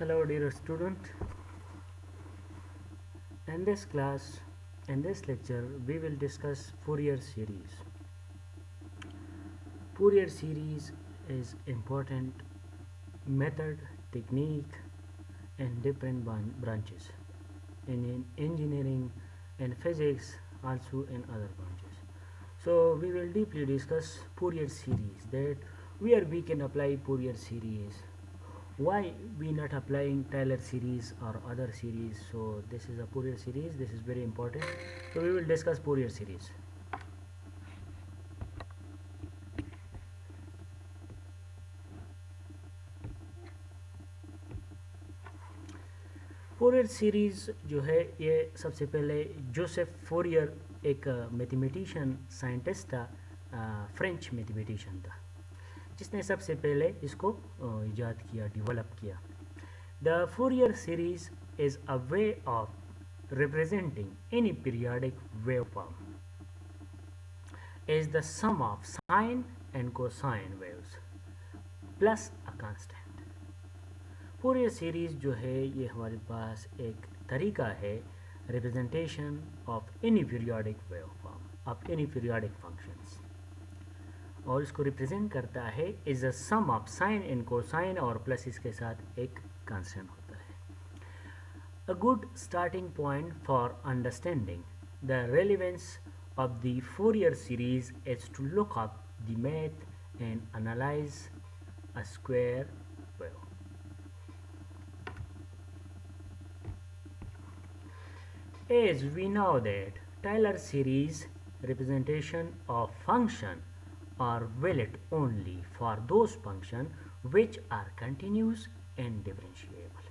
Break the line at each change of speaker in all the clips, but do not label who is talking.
Hello dear student. In this class, in this lecture, we will discuss Fourier series. Fourier series is important method, technique and different branches in engineering and physics, also in other branches. So we will deeply discuss Fourier series, that where we can apply Fourier series, why we not applying Taylor series or other series. So this is a Fourier series, this is very important. So we will discuss Fourier series. Fourier series जो है ये सबसे पहले Joseph Fourier एक mathematician scientist था, French mathematician था, जिसने सबसे पहले इसको ईजाद किया, डेवलप किया. The Fourier series is a way of representing any periodic wave form is the sum of sine and cosine waves plus a constant. Fourier series जो है ये हमारे पास एक तरीका है representation of any periodic wave form of any periodic functions, और इसको रिप्रेजेंट करता है is a sum of sine and cosine और प्लस इसके साथ एक कांस्टेंट होता है. A good starting point for understanding the relevance of the Fourier series is to look up the math and analyze a square wave. As we know that Taylor series representation of function are valid only for those functions which are continuous and differentiable.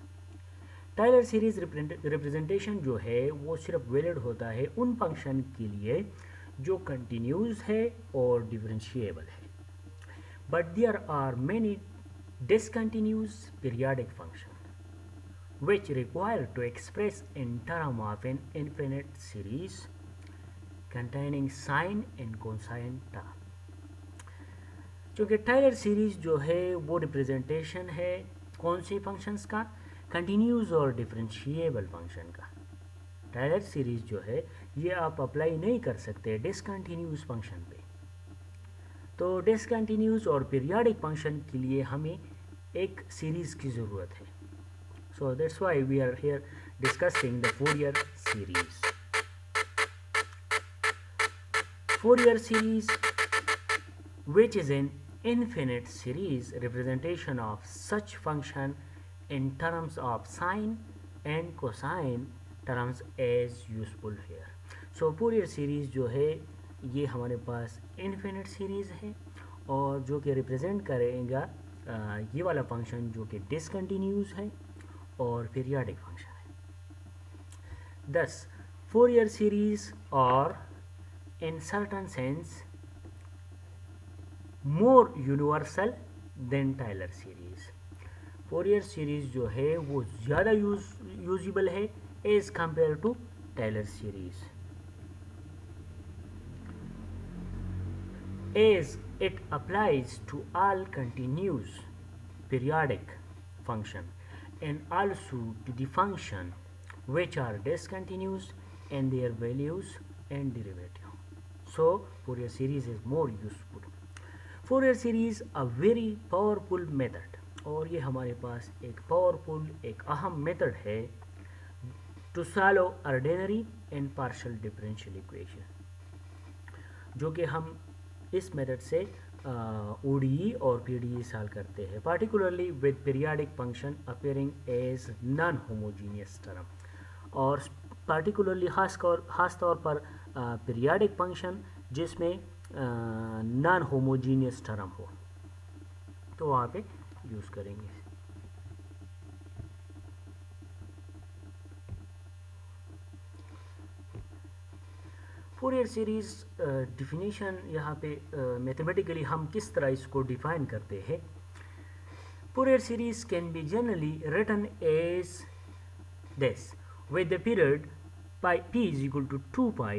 Tyler series representation जो है वो सिर्फ valid होता है उन function के लिए जो कंटिन्यूस है और डिफरेंशिएबल है. But there are many discontinuous periodic function which require to express in term of an infinite series containing sine and cosine term. क्योंकि टायलर सीरीज जो है वो रिप्रेजेंटेशन है कौन से फंक्शंस का, कंटिन्यूस और डिफरेंशिएबल फंक्शन का. टायलर सीरीज जो है ये आप अप्लाई नहीं कर सकते डिसकंटिन्यूस फंक्शन पे. तो डिसकंटिन्यूस और पीरियोडिक फंक्शन के लिए हमें एक सीरीज की ज़रूरत है. So that's why we are here discussing the Fourier series. Fourier series which is an infinite series representation of such function in terms of sine and cosine terms as useful here. So Fourier series जो है ये हमारे पास infinite series है और जो कि represent करेगा ये वाला फंक्शन जो कि डिसकंटिन्यूस है और पीरियोडिक फंक्शन है. Thus Fourier series are in certain sense more universal than Taylor series. Fourier series जो है वो ज़्यादा यूजेबल है as compare to Taylor series, as it applies to all continuous periodic function and also to the function which are discontinuous and their values and derivative. So Fourier series is more useful. Fourier series a very powerful method, और ये हमारे पास एक powerful एक अहम method है to solve ordinary and partial differential equation, जो कि हम इस मेथड से ODE और PDE सॉल्व करते हैं, particularly with periodic function appearing as non homogeneous term, और पार्टिकुलरली खास तौर पर पीरियोडिक फंक्शन जिसमें नॉन होमोजीनियस टर्म हो, तो वहाँ पे यूज़ करेंगे. फोरियर सीरीज़ डिफिनीशन यहाँ पे मैथमेटिकली हम किस तरह इसको डिफाइन करते हैं. Fourier series can be generally written as this with the period p is equal to 2 pi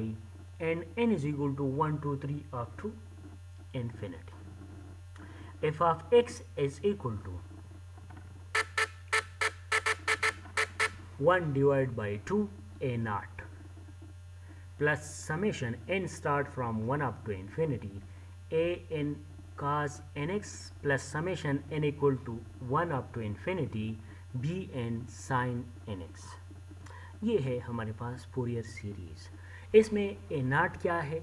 and n is equal to 1 2 3 up to infinity. F of x is equal to 1 divide by 2 a naught plus summation n start from 1 up to infinity a n cos nx plus summation n equal to 1 up to infinity b n sine nx। ये है हमारे पास Fourier series. इसमें ए not क्या है,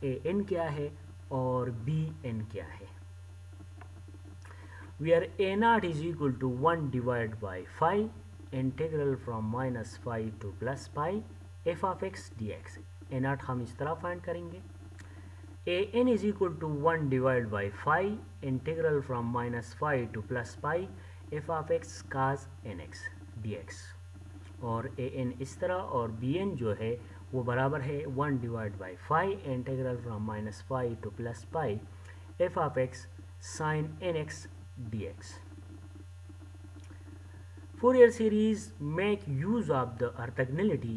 a N क्या है और B N क्या है। where a naught is equal to 1 divided by phi integral from minus phi to plus pi f of x dx। a naught हम इस तरह फाइंड करेंगे, a n is equal to 1 divided by phi integral from minus phi to plus pi f of x cos nx dx। और a n इस तरह और b n जो है वो बराबर है 1 divide by phi integral from minus phi two plus pi f of x sin nx dx। Fourier series make use of the orthogonality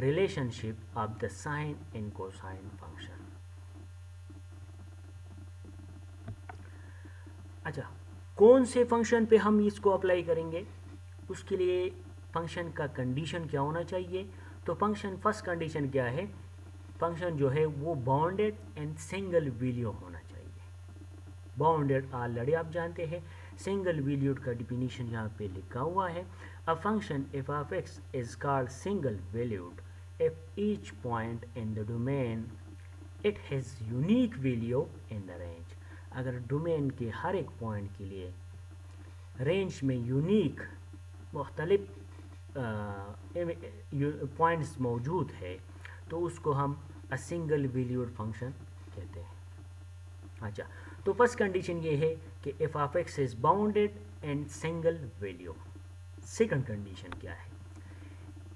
relationship of the sine and cosine function। अच्छा, कौन से function पे हम इसको apply करेंगे, उसके लिए function का कंडीशन क्या होना चाहिए। तो फंक्शन फर्स्ट कंडीशन क्या है, फंक्शन जो है वो बाउंडेड एंड सिंगल वैल्यू होना चाहिए। बाउंडेड ऑलरेडी आप जानते हैं, सिंगल वैल्यूड का डिफिनीशन यहाँ पे लिखा हुआ है। अ function f of x is called single valued if each point in the domain it has unique value in the range. अगर डोमेन के हर एक पॉइंट के लिए रेंज में यूनिक मुख्तलिफ पॉइंट्स मौजूद है तो उसको हम अ सिंगल वैल्यूड फंक्शन कहते हैं। अच्छा, तो फर्स्ट कंडीशन ये है कि f of x is bounded and single value. Second condition क्या है,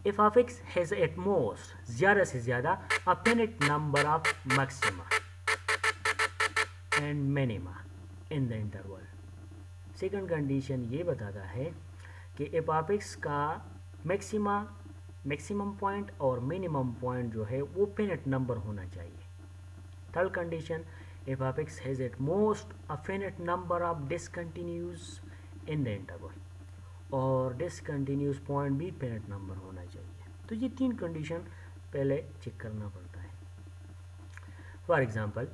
f of x has at most ज़्यादा से ज़्यादा a finite number of maxima and minima in the interval. Second condition ये बताता है कि एफ ऑफ एक्स का मैक्सिमम पॉइंट और मिनिमम पॉइंट जो है वो फिनिट नंबर होना चाहिए। Third condition, f of x has at most a finite number of discontinuous in the interval और discontinuous point भी finite number होना चाहिए। तो ये तीन कंडीशन पहले चेक करना पड़ता है। For example,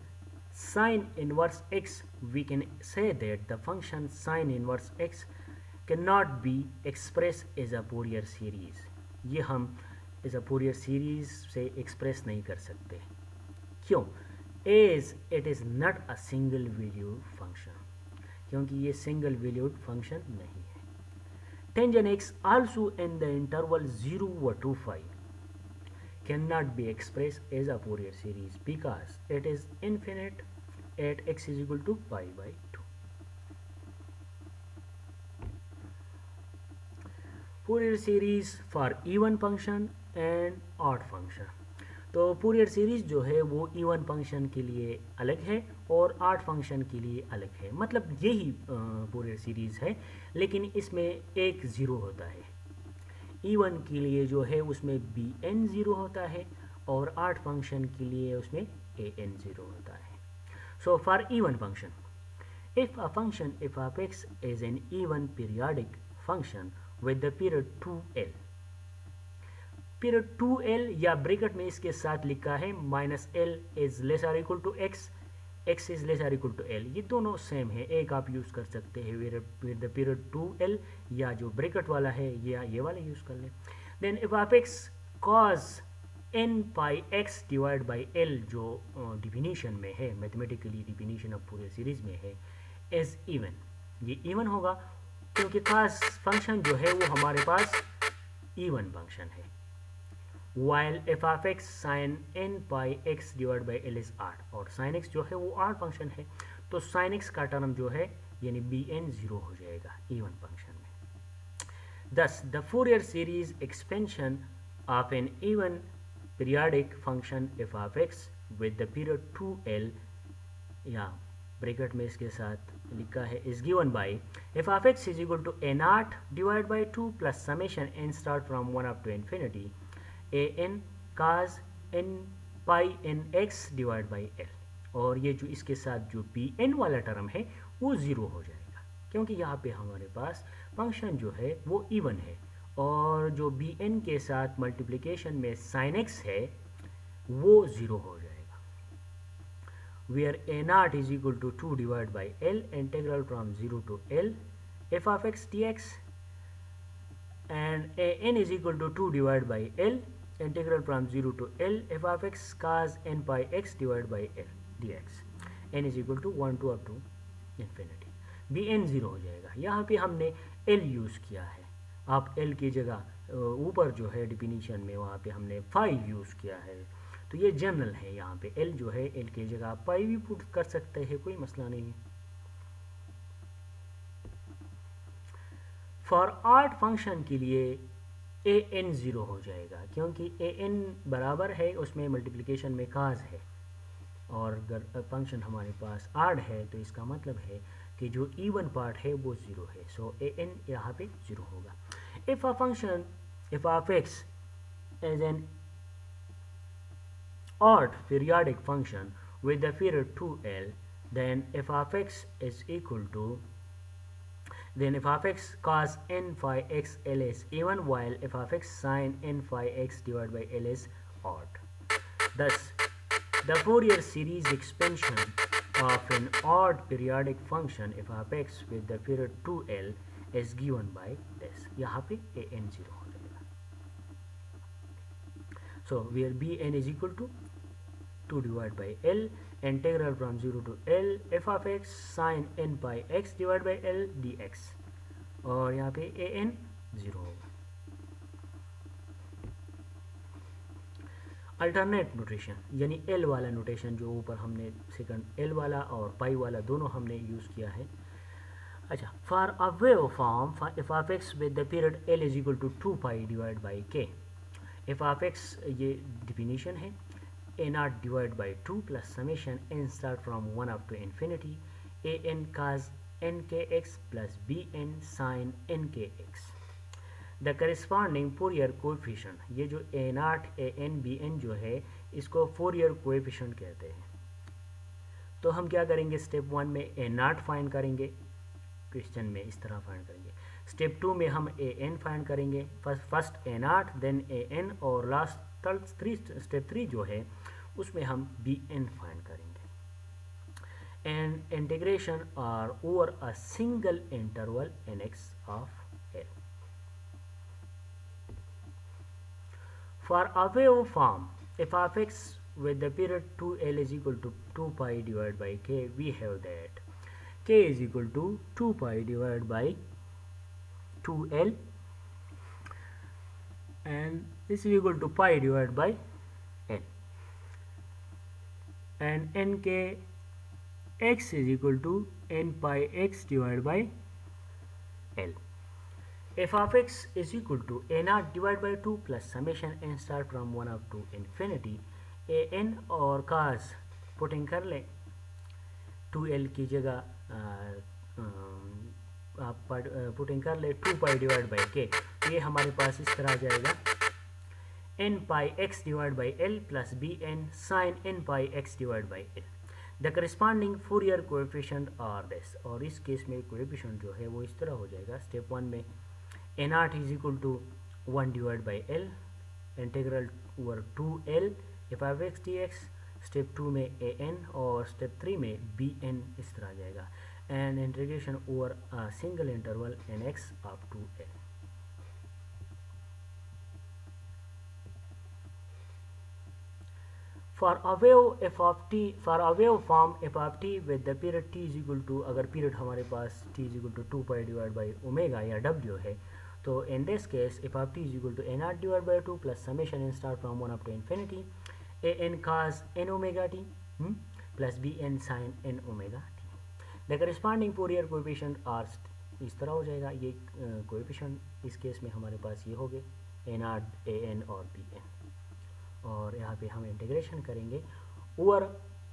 sin inverse x we can say that the function sin inverse x cannot be expressed as a Fourier series। ये हम as a Fourier series से एक्सप्रेस नहीं कर सकते। क्यों? as it is not a single valued function, क्योंकि ये single valued function नहीं है। tangent x also in the interval 0 to 5 cannot be expressed as a Fourier series because it is infinite at x is equal to pi by 2। Fourier series for even function and odd function। तो Fourier series जो है वो even function के लिए अलग है और odd function के लिए अलग है। मतलब यही फोरियर सीरीज़ है, लेकिन इसमें एक ज़ीरो होता है। इवन के लिए जो है उसमें बी एन ज़ीरो होता है और ऑड फंक्शन के लिए उसमें ए एन ज़ीरो होता है। So for even function, if a function f of x is an even periodic function with the period 2l, period 2l या ब्रैकेट में इसके साथ लिखा है minus l is less or equal to x, x is less or equal to l, ये दोनों same है। एक आप यूज़ कर सकते हैं विद द पीरियड 2l या जो ब्रैकेट वाला है ये वाला यूज़ कर लें। Then f of x cos n pi x divide by l जो डिफिनीशन में है, mathematically definition of Fourier series में है, इज इवन, ये इवन होगा क्योंकि खास फंक्शन जो है वो हमारे पास इवन फंक्शन है। While f of x sine n pi x divide by l is आठ, और साइन एक्स जो है वो आठ फंक्शन है, तो साइन एक्स का टर्म जो है यानी बी एन ज़ीरो हो जाएगा इवन फंक्शन में। Thus the Fourier series expansion of an even periodic function f of x with the period 2l या ब्रैकेट में इसके साथ लिखा है is given by f of x is equal to a naught divide by 2 plus summation n start from 1 up to infinity a n cos n pi n x divide by l, और ये जो इसके साथ जो B N वाला term है वो zero हो जाएगा क्योंकि यहाँ पे हमारे पास फंक्शन जो है वो इवन है और जो बी एन के साथ मल्टीप्लिकेशन में साइन एक्स है वो ज़ीरो हो जाएगा. Where a naught is equal to 2 divided by L, integral from 0 to L f of x dx, and a n is equal to 2 divided by L, integral from 0 to L f of x cos n pi x divided by L dx, n is equal to 1 to up to infinity. B n zero हो जाएगा. यहाँ पे हमने L use किया है. आप L की जगह ऊपर जो है डिफिनीशन में वहाँ पे हमने 5 यूज़ किया है. तो ये जनरल है. यहाँ पे L जो है L की जगह आप पाई भी पुट कर सकते हैं, कोई मसला नहीं है. फॉर ऑड फंक्शन के लिए ए एन ज़ीरो हो जाएगा क्योंकि ए एन बराबर है उसमें मल्टीप्लिकेशन में काज है, और अगर फंक्शन हमारे पास आड है तो इसका मतलब है कि जो इवन पार्ट है वो ज़ीरो है. सो ए एन यहाँ पे ज़ीरो होगा. If a function f of x as an odd periodic function with the period 2l, then f of x is equal to, then f of x cos n phi x l is even, while f of x sin n phi x divided by l is odd. Thus the Fourier series expansion of an odd periodic function f of x with the period 2l is given by this. यहाँ पे a n 0 हो जाएगा. So where b n is equal to 2 divided by L, integral from 0 to L f of x sin n pi x divided by L dx, और यहाँ पे a n 0 होगा. Alternate notation यानी L वाला notation जो ऊपर हमने second L वाला और पाई वाला दोनों हमने यूज़ किया है. अच्छा, for a wave form f of x with the period L is equal to 2 pi divide by k. F of x ये डिफिनीशन है. a naught divided by 2 plus summation n start from 1 up to infinity a n cos n kx plus b n sin n kx. The corresponding Fourier coefficient, ये जो a naught a n b n जो है इसको Fourier coefficient कहते हैं. तो हम क्या करेंगे, स्टेप 1 में a naught फाइंड करेंगे, क्वेश्चन में इस तरह फाइंड करेंगे. स्टेप 2 में हम a n फाइंड करेंगे, first a naught then a n, और लास्ट स्टेप 3 जो है उसमें हम बी एन फाइंड करेंगे. And integration are over a single interval n x of l. For a wave form f of x with the period 2l is equal to 2 pi divided by k, we have that k is equal to 2 pi divided by 2l, and this is equal to pi divided by n, and nk x is equal to n pi x divided by l. f of x is equal to a naught divided by 2 plus summation n start from 1 up to infinity a n, और cos putting कर लें 2l की जगह आप putting कर ले 2 pi divide by के. ये हमारे पास इस तरह आ जाएगा n pi x divide by l plus b n sine n pi x divide by l. The corresponding Fourier coefficient are this, और इस केस में कोएफिशिएंट जो है वो इस तरह हो जाएगा. स्टेप 1 में a naught is equal to 1 divide by l, integral over 2l f of x dx. Step 2 में a n, और स्टेप 3 में b n इस तरह आ जाएगा, and integration over a single interval n x up to l. For a wave f of t, for a wave form f of t with the period t is equal to, अगर period हमारे पास t is equal to 2 pi divided by omega या w है, तो in this case f of t is equal to a naught divided by 2 plus summation n start from 1 up to infinity a n cos n omega t plus b n sin n omega t. The corresponding Fourier coefficient are इस तरह हो जाएगा. ये coefficient इस case में हमारे पास ये हो गए a naught a n और b n, और यहाँ पे हम इंटीग्रेशन करेंगे over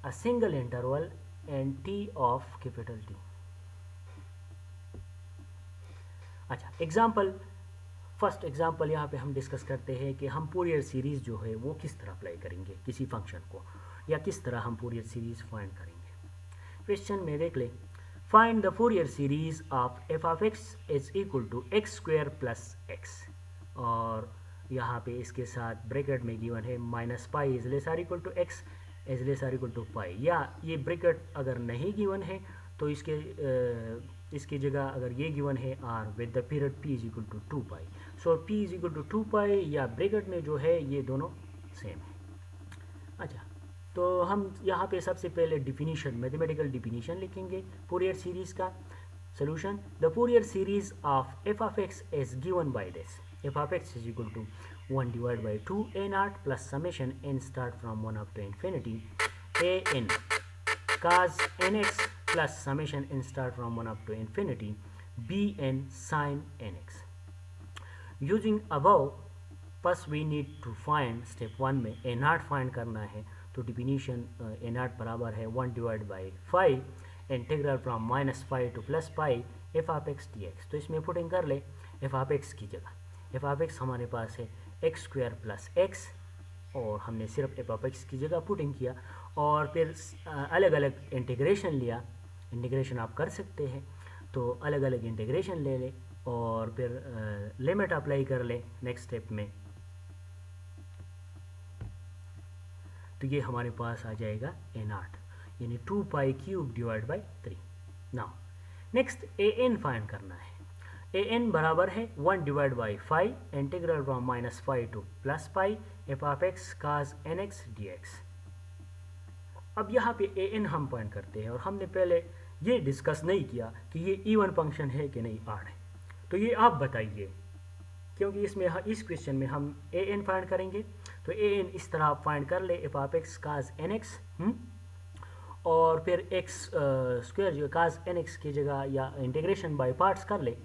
a single interval and T of capital T. अच्छा, एग्जाम्पल, फर्स्ट एग्जाम्पल यहाँ पे हम डिस्कस करते हैं कि हम फूरियर सीरीज़ जो है वो किस तरह अप्लाई करेंगे किसी फंक्शन को, या किस तरह हम फूरियर सीरीज़ फाइंड करेंगे. क्वेश्चन में देख ले, find the Fourier series of f of x is equal to x square plus x. और यहाँ पे इसके साथ ब्रैकेट में गिवन है minus pi is less or equal to x is less or equal to pi, या ये bracket अगर नहीं गिवन है तो इसकी जगह अगर ये गिवन है or with the period p is equal to 2 pi, so p is equal to 2 pi या ब्रैकेट में जो है ये दोनों सेम है। अच्छा, तो हम यहाँ पे सबसे पहले डिफिनीशन, मैथमेटिकल डिफिनीशन लिखेंगे फूरियर सीरीज़ का solution. The Fourier series of f of x is given by this: f of x is equal to 1 divided by 2 a naught plus summation n start from 1 up to infinity a n cos nx plus summation n start from 1 up to infinity b n sin nx. Using above, first we need to find step 1 में a naught find करना है, तो definition a naught बराबर है 1 divided by 5 integral from minus pi to plus pi f of x d x. तो इसमें putting कर ले एफ ऑफ एक्स की जगह, एफ ऑफ एक्स हमारे पास है एक्स स्क्वायर प्लस एक्स, और हमने सिर्फ एफ ऑफ एक्स की जगह पुटिंग किया और फिर अलग अलग इंटीग्रेशन लिया। इंटीग्रेशन आप कर सकते हैं, तो अलग अलग इंटीग्रेशन ले ले और फिर लिमिट अप्लाई कर ले नेक्स्ट स्टेप में, तो ये हमारे पास आ जाएगा ए नॉट यानी 2 pi cube divide by 3। Now next a n find करना है। ए एन बराबर है 1 divide by 5 integral from minus pi to plus pi f of x cos n x d x. अब यहाँ पे ए एन हम find करते हैं, और हमने पहले ये डिस्कस नहीं किया कि ये इवन फंक्शन है कि नहीं ऑड है, तो ये आप बताइए, क्योंकि इसमें इस क्वेश्चन में हम ए एन फाइंड करेंगे। तो ए एन इस तरह आप फाइंड कर ले f of x cos n x, और फिर एक्स स्क्वायर जो काज एन एक्स की जगह या इंटीग्रेशन बाय पार्ट्स कर ले,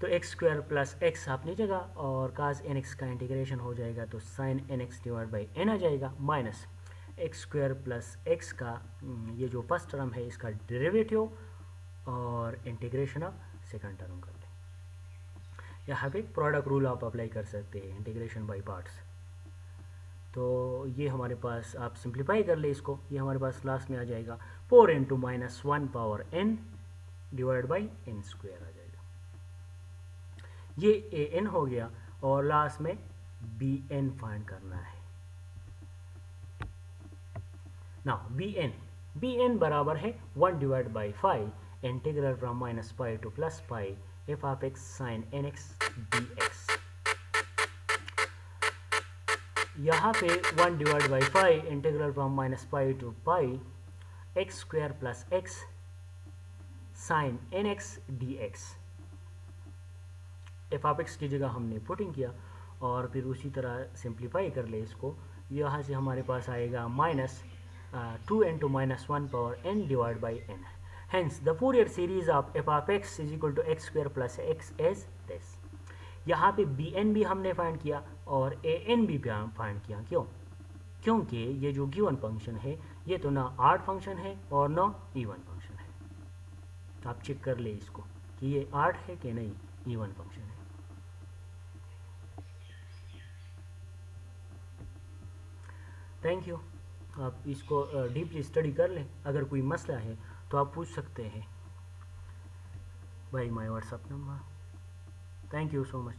तो एक्स स्क्वायर प्लस एक्स अपनी जगह और काज एन एक्स का इंटीग्रेशन हो जाएगा तो sine n x divide by n आ जाएगा, minus x square plus x का ये जो फर्स्ट टर्म है इसका डेरिवेटिव और इंटीग्रेशन ऑफ सेकंड टर्म कर ले। यहाँ पे प्रोडक्ट रूल आप अप्लाई कर सकते हैं इंटीग्रेशन बाय पार्ट्स। तो ये हमारे पास आप सिंप्लीफाई कर ले इसको, ये हमारे पास लास्ट में आ जाएगा 4 into minus 1 power n divide by n square आ जाएगा। ये ए एन हो गया, और लास्ट में बी एन फाइंड करना है। नाउ बी एन बराबर है 1 divide by 5 integral from minus pi to plus pi f of x sine n x d x. यहाँ पे 1 divide by 5 integral from minus pi to pi x square plus x sine n x d x. F of x की जगह हमने putting किया और फिर उसी तरह सिंप्लीफाई कर ले इसको। यहाँ से हमारे पास आएगा minus 2 into minus 1 power n divide by n। Hence the Fourier series of f of x is equal to x square plus x as this. यहाँ पे बी एन भी हमने फाइंड किया और ए एन भी फाइंड किया। क्यों? क्योंकि ये जो गिवन फंक्शन है ये तो ना ऑड फंक्शन है और ना इवन फंक्शन है। आप चेक कर ले इसको कि ये ऑड है कि नहीं, इवन फंक्शन है। Thank you. आप इसको डीपली स्टडी कर लें, अगर कोई मसला है तो आप पूछ सकते हैं by my WhatsApp number. Thank you so much.